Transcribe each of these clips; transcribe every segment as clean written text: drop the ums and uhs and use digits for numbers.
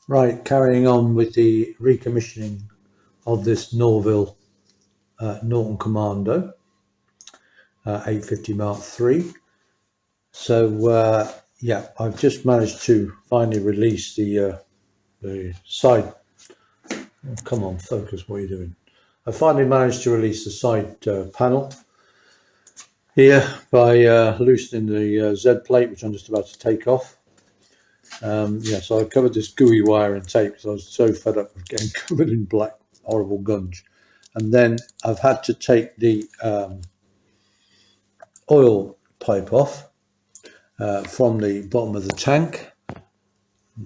Right, carrying on with the recommissioning of this Norvil Norton Commando 850 Mark III. So yeah, I've just managed to finally release the side. Oh, come on, focus! What are you doing? I finally managed to release the side panel here by loosening the Z-plate, which I'm just about to take off. Yeah, so I covered this gooey wire in tape because I was so fed up with getting covered in black, horrible gunge. And then I've had to take the oil pipe off from the bottom of the tank.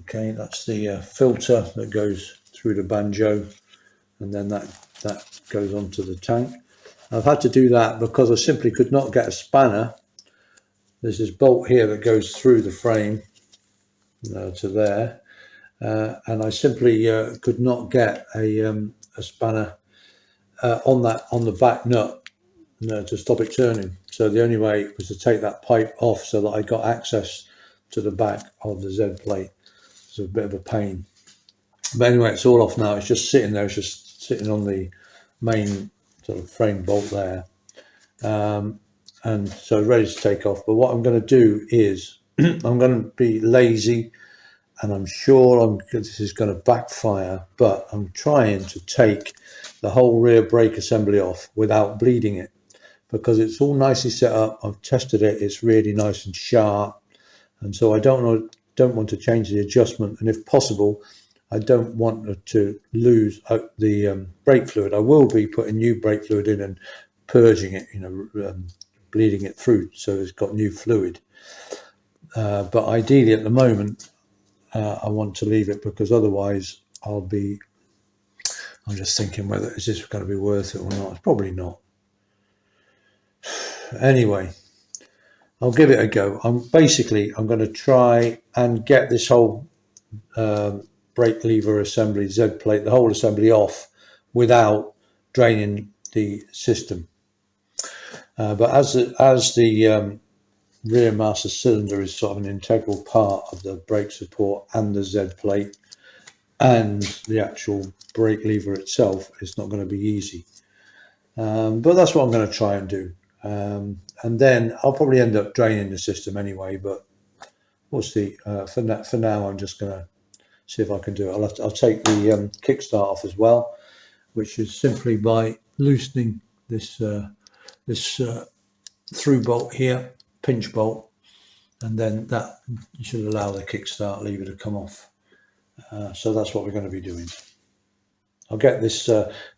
Okay, that's the filter that goes through the banjo, and then that goes onto the tank. I've had to do that because I simply could not get a spanner. There's this bolt here that goes through the frame to there, and I simply could not get a spanner on the back nut to stop it turning. So the only way was to take that pipe off so that I got access to the back of the Z plate. It's a bit of a pain, but anyway, it's all off now. It's just sitting there. It's just sitting on the main sort of frame bolt there, and so ready to take off. But what I'm going to do is I'm going to be lazy, and I'm sure this is going to backfire, but I'm trying to take the whole rear brake assembly off without bleeding it, because it's all nicely set up. I've tested it. It's really nice and sharp, and so I don't want to change the adjustment, and if possible, I don't want to lose the brake fluid. I will be putting new brake fluid in and purging it, bleeding it through so it's got new fluid. But ideally, at the moment, I want to leave it, because otherwise I'm just thinking whether is this going to be worth it or not. It's probably not. Anyway, I'll give it a go. I'm going to try and get this whole brake lever assembly, Z plate, the whole assembly off without draining the system. But as the rear master cylinder is sort of an integral part of the brake support and the Z plate and the actual brake lever itself, it's not going to be easy. But that's what I'm going to try and do. And then I'll probably end up draining the system anyway, but we'll see. For now, I'm just going to see if I can do it. I'll take the kickstart off as well, which is simply by loosening this through bolt here, pinch bolt, and then that should allow the kickstart lever to come off. So that's what we're going to be doing. I'll get this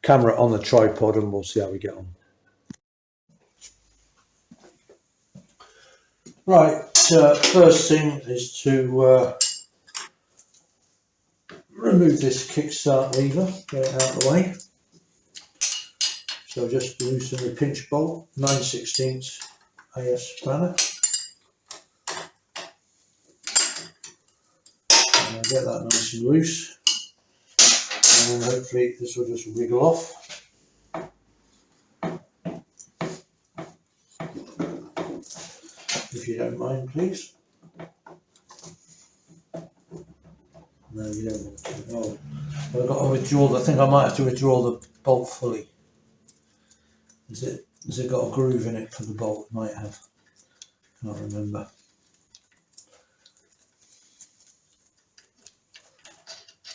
camera on the tripod and we'll see how we get on. Right, first thing is to remove this kickstart lever, get it out of the way. So just loosen the pinch bolt, 9/16 AS spanner. And get that nice and loose. And then hopefully this will just wiggle off. If you don't mind, please. No, you don't want to. Oh, I've got to withdraw. I think I might have to withdraw the bolt fully. Has it got a groove in it for the bolt? It might have. Can't remember.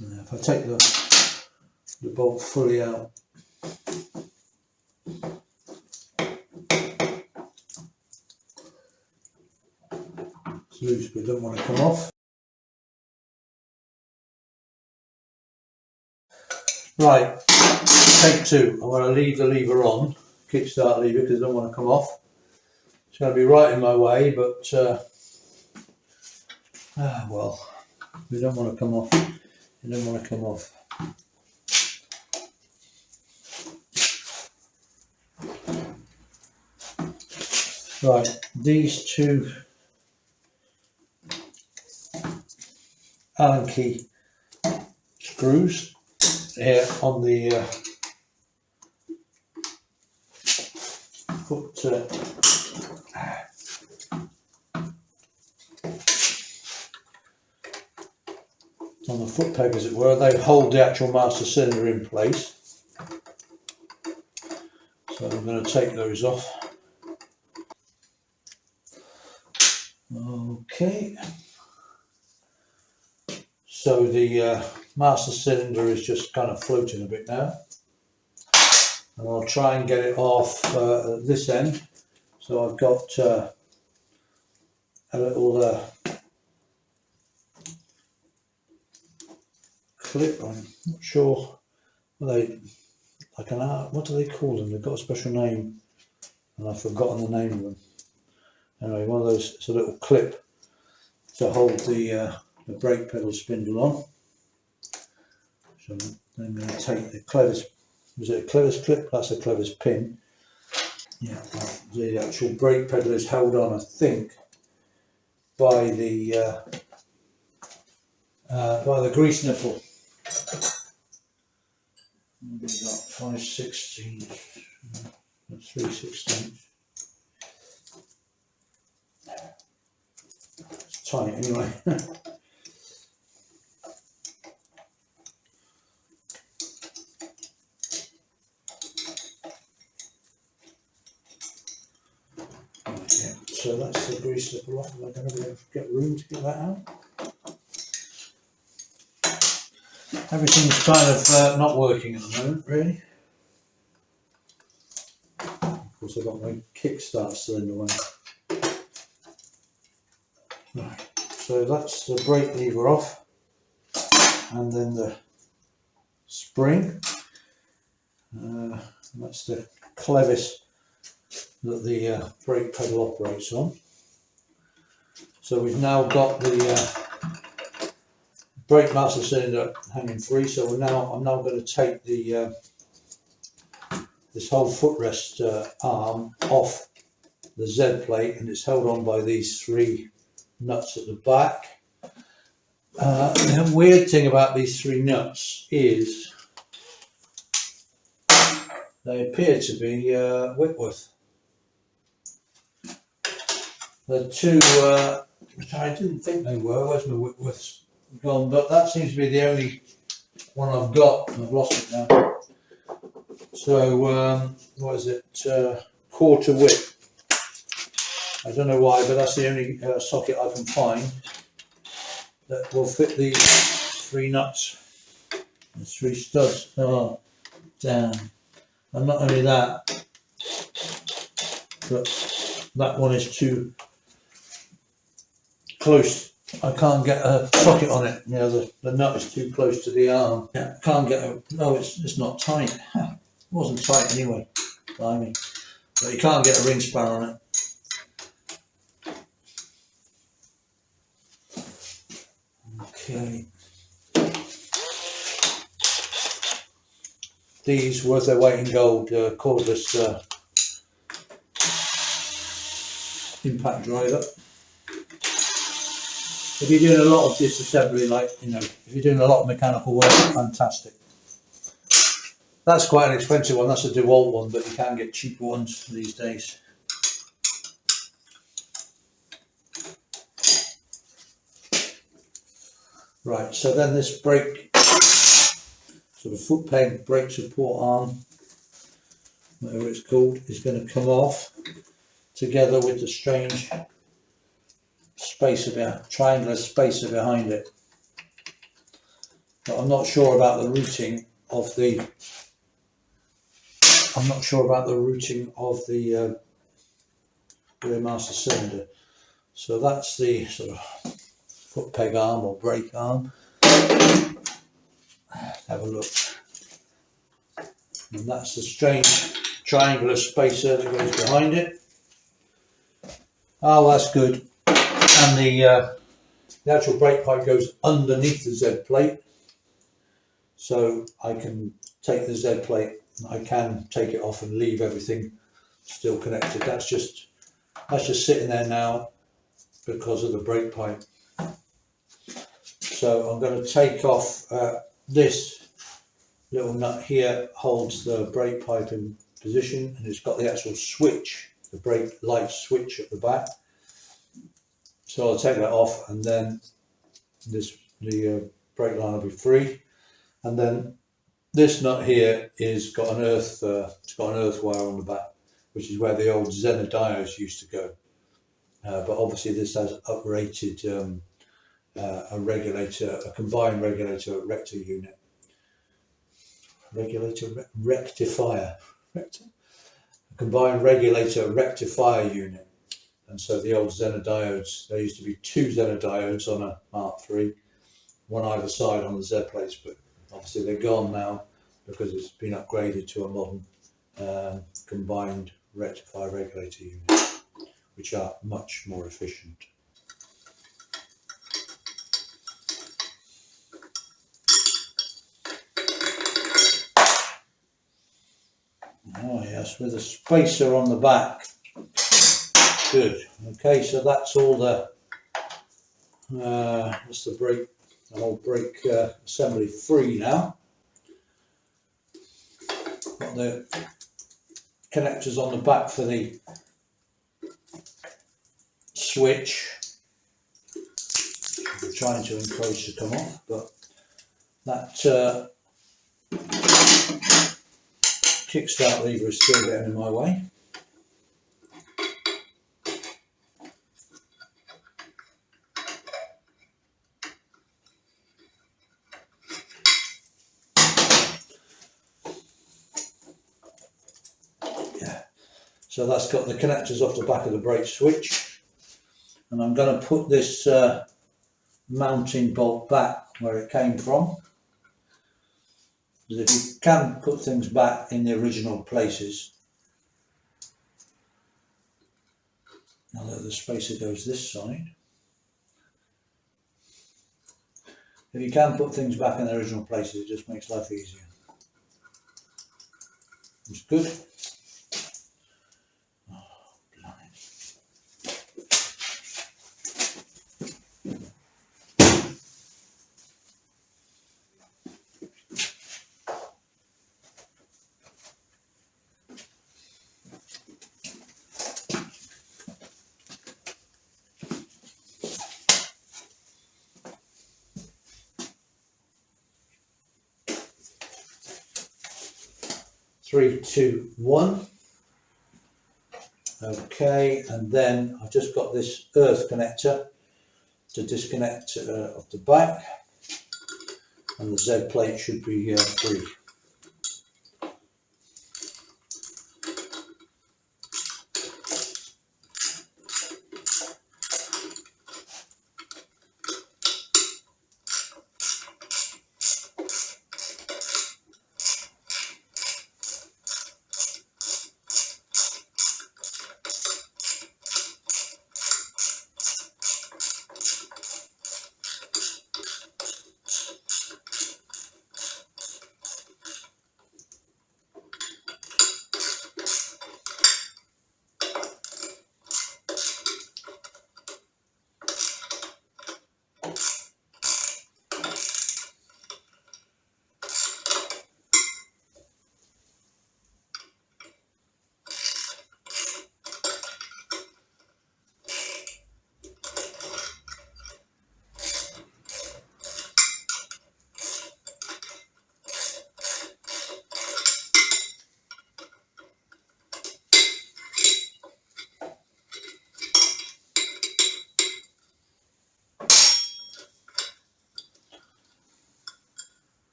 Now, if I take the bolt fully out, it's loose but don't want to come off. Right, take two. I'm going to leave the lever on, kickstart lever, because I don't want to come off. It's going to be right in my way, but well, we don't want to come off. You don't want to come off. Right, these two Allen key screws here on the foot on the foot peg, as it were. They hold the actual master cylinder in place. So I'm going to take those off. Okay. So the master cylinder is just kind of floating a bit now. And I'll try and get it off at this end. So I've got a little clip. I'm not sure what do they call them? They've got a special name, and I've forgotten the name of them. Anyway, one of those. It's a little clip to hold the brake pedal spindle on. So I'm going to take the clevis. Was it a clevis clip? That's a clevis pin. Yeah, the actual brake pedal is held on, I think, by the grease nipple. We've got 5/16, 3/16. It's tight anyway. Yeah, so that's the grease nipple off. Am I going to be able to get room to get that out? Everything's kind of not working at the moment, really. Of course, I've got my kickstart cylinder one. Right, so that's the brake lever off, and then the spring. That's the clevis that the brake pedal operates on. So we've now got the brake master cylinder hanging free. So I'm now going to take the this whole footrest arm off the Z plate, and it's held on by these three nuts at the back. The weird thing about these three nuts is they appear to be Whitworth. The two, which I didn't think they were. Where's my Whitworths gone? But that seems to be the only one I've got. I've lost it now. So what is it? Quarter width. I don't know why, but that's the only socket I can find that will fit these three nuts. The three studs. Oh, damn. And not only that, but that one is too close. I can't get a socket on it. You know, the nut is too close to the arm. Yeah, can't get a, no, it's not tight. It wasn't tight anyway. Blimey. But you can't get a ring spanner on it. Okay. These worth their weight in gold, cordless impact driver. If you're doing a lot of disassembly, like, you know, if you're doing a lot of mechanical work, fantastic. That's quite an expensive one. That's a DeWalt one, but you can get cheaper ones these days. Right, so then this brake, sort of foot peg, brake support arm, whatever it's called, is going to come off together with the strange spacer, triangular spacer behind it. But I'm not sure about the routing of the. Rear master cylinder. So that's the sort of foot peg arm or brake arm. Have a look. And that's the strange triangular spacer that goes behind it. Oh, that's good. And the actual brake pipe goes underneath the Z plate, so I can take the Z plate, I can take it off and leave everything still connected. That's just sitting there now because of the brake pipe. So I'm going to take off this little nut here, holds the brake pipe in position, and it's got the actual switch, the brake light switch at the back. So I'll take that off, and then the brake line will be free. And then this nut here is got an earth, it's got an earth wire on the back, which is where the old diodes used to go. But obviously this has uprated a regulator, a combined regulator rector unit. Rectifier. A combined regulator rectifier unit. And so the old diodes, there used to be 2 diodes on a Mark III, one either side on the Z plates, but obviously they're gone now because it's been upgraded to a modern combined rectifier regulator unit, which are much more efficient. Oh yes, with a spacer on the back. Good. Okay, so that's all the that's the brake, the whole brake assembly free now. Got the connectors on the back for the switch. I'm trying to encourage to come off, but that kickstart lever is still getting in my way. Yeah, so that's got the connectors off the back of the brake switch, and I'm going to put this mounting bolt back where it came from. Because if you can put things back in the original places, now that the spacer goes this side, if you can put things back in the original places, it just makes life easier. It's good. Oh, blimey. 3, 2, 1. Okay, and then I've just got this earth connector to disconnect off the back, and the Z plate should be free.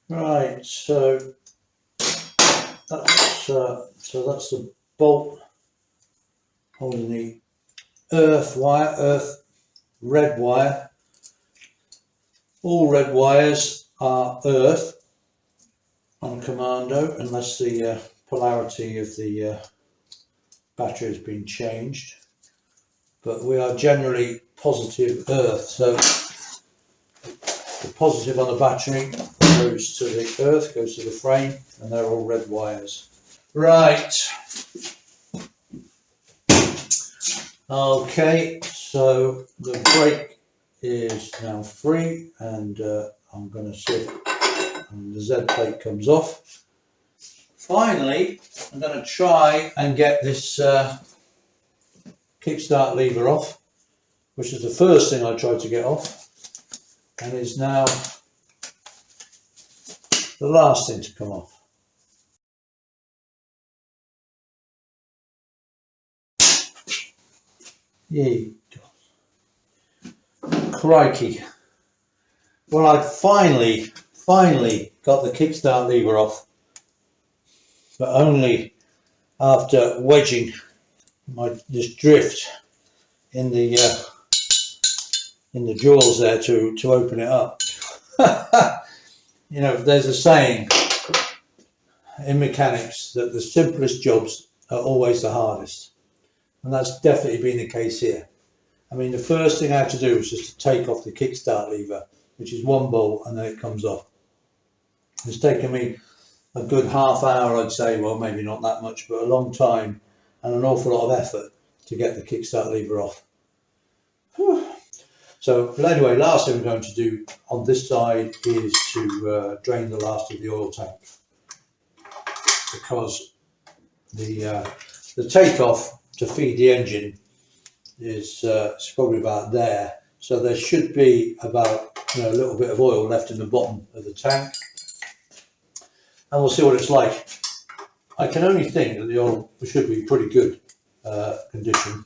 Right, so that's the bolt holding the red wire. All red wires are earth on Commando, unless the polarity of the battery has been changed. But we are generally positive earth, so the positive on the battery goes to the earth, goes to the frame, and they're all red wires. Right. Okay, so the brake is now free, and I'm going to see if the Z plate comes off. Finally, I'm going to try and get this kickstart lever off, which is the first thing I tried to get off. and is now the last thing to come off. Yay. Crikey. Well, I finally got the kickstart lever off, but only after wedging this drift in the jaws there to open it up. You know, there's a saying in mechanics that the simplest jobs are always the hardest, and that's definitely been the case here. I mean, the first thing I had to do was just to take off the kickstart lever, which is one bolt, and then it comes off. It's taken me a good half hour, I'd say, well, maybe not that much, but a long time and an awful lot of effort to get the kickstart lever off. Whew. So, but anyway, last thing we're going to do on this side is to drain the last of the oil tank, because the takeoff to feed the engine is probably about there. So there should be about a little bit of oil left in the bottom of the tank, and we'll see what it's like. I can only think that the oil should be pretty good condition.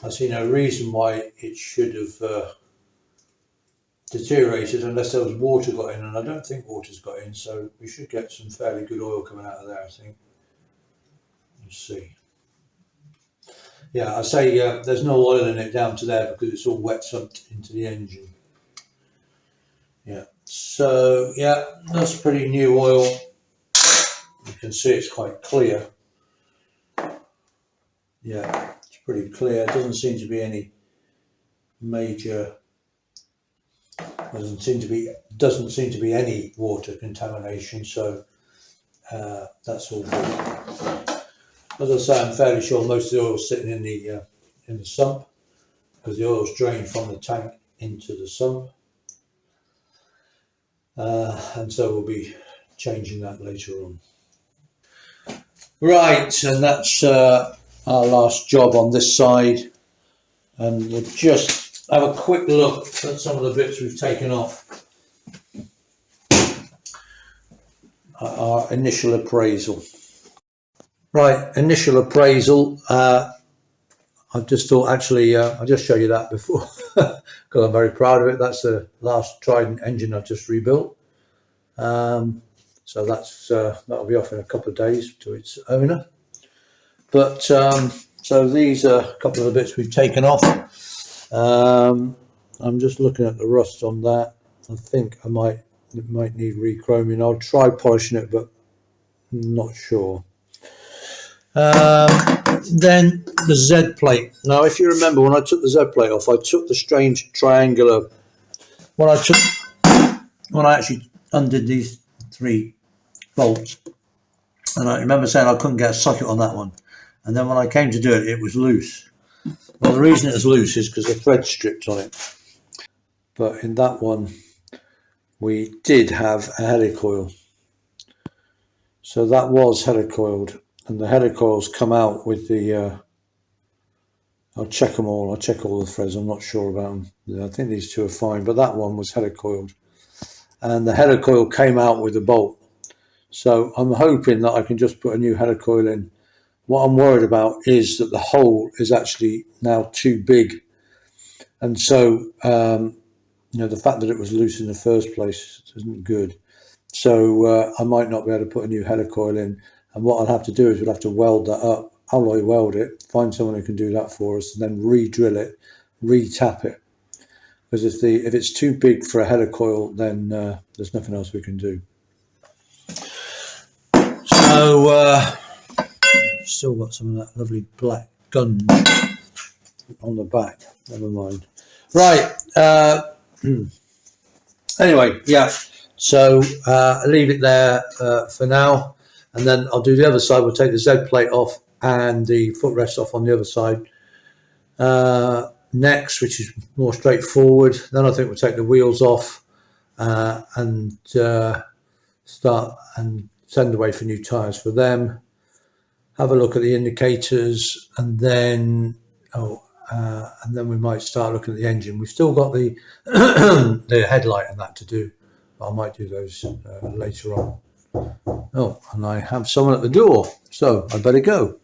I see no reason why it should have deteriorated unless there was water got in, and I don't think water's got in, so we should get some fairly good oil coming out of there, I think. Let's see. Yeah, I say there's no oil in it down to there because it's all wet sumped into the engine. Yeah, so yeah, that's pretty new oil. You can see it's quite clear. Yeah, it's pretty clear. It doesn't seem to be any major. Doesn't seem to be any water contamination. So that's all good. As I say, I'm fairly sure most of the oil is sitting in the sump, because the oil is drained from the tank into the sump, and so we'll be changing that later on. Right, and that's our last job on this side, and we'll just have a quick look at some of the bits we've taken off. Our initial appraisal. Right, initial appraisal. I just thought, actually, I'll just show you that before, because I'm very proud of it. That's the last Trident engine I've just rebuilt. So that's that'll be off in a couple of days to its owner. But so these are a couple of the bits we've taken off. I'm just looking at the rust on that. I think it might need rechroming. I'll try polishing it, but I'm not sure. Then the Z-plate. Now, if you remember, when I took the Z-plate off, I took the strange triangular. When I actually undid these 3 bolts, and I remember saying I couldn't get a socket on that one, and then when I came to do it, it was loose. Well, the reason it was loose is because the thread stripped on it. But in that one, we did have a helicoil, so that was helicoiled. And the helicoils come out with the, I'll check them all, I'll check all the threads, I'm not sure about them. Yeah, I think these 2 are fine, but that one was helicoiled. And the helicoil came out with a bolt. So I'm hoping that I can just put a new helicoil in. What I'm worried about is that the hole is actually now too big. And so, the fact that it was loose in the first place isn't good. So I might not be able to put a new helicoil in. And what I'll have to do is we'll have to weld that up, alloy weld it, find someone who can do that for us, and then re-drill it, re-tap it. Because if it's too big for a helicoil, then there's nothing else we can do. So still got some of that lovely black gun on the back. Never mind. Right. Anyway, yeah. So I'll leave it there for now. And then I'll do the other side. We'll take the Z-plate off and the footrest off on the other side next, which is more straightforward. Then I think we'll take the wheels off and start and send away for new tyres for them. Have a look at the indicators, and then and then we might start looking at the engine. We've still got the the headlight and that to do. I might do those later on. Oh, and I have someone at the door, so I better go.